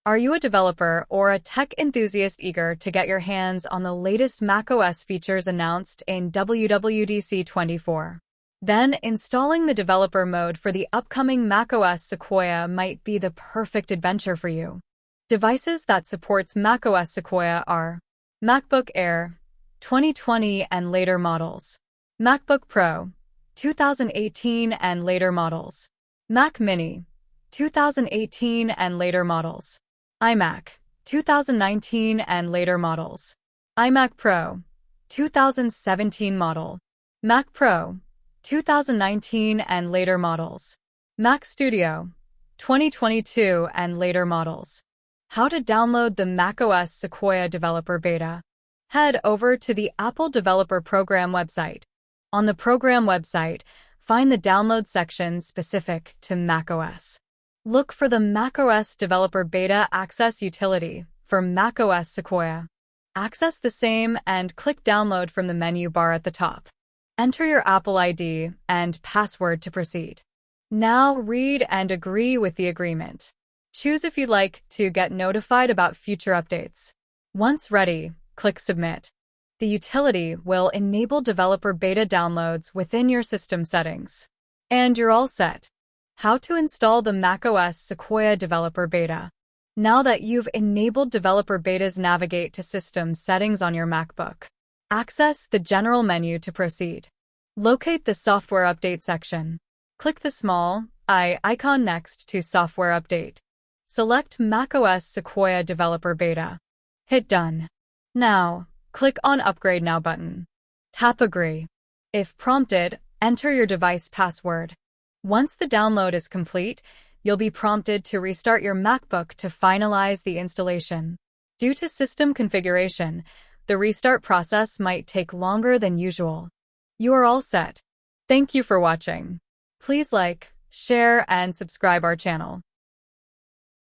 Are you a developer or a tech enthusiast eager to get your hands on the latest macOS features announced in WWDC 24? Then, installing the developer mode for the upcoming macOS Sequoia might be the perfect adventure for you. Devices that supports macOS Sequoia are MacBook Air, 2020 and later models, MacBook Pro, 2018 and later models, Mac Mini, 2018 and later models, iMac, 2019 and later models, iMac Pro, 2017 model, Mac Pro, 2019 and later models, Mac Studio, 2022 and later models. How to download the macOS Sequoia Developer Beta? Head over to the Apple Developer Program website. On the program website, find the download section specific to macOS. Look for the macOS Developer Beta Access utility for macOS Sequoia. Access the same and click Download from the menu bar at the top. Enter your Apple ID and password to proceed. Now read and agree with the agreement. Choose if you'd like to get notified about future updates. Once ready, click Submit. The utility will enable developer beta downloads within your system settings. And you're all set. How to install the macOS Sequoia Developer Beta. Now that you've enabled developer betas, navigate to System Settings on your MacBook. Access the General menu to proceed. Locate the Software Update section. Click the small I icon next to Software Update. Select macOS Sequoia Developer Beta. Hit Done. Now, click on Upgrade Now button. Tap Agree. If prompted, enter your device password. Once the download is complete, you'll be prompted to restart your MacBook to finalize the installation. Due to system configuration, the restart process might take longer than usual. You are all set. Thank you for watching. Please like, share, and subscribe our channel.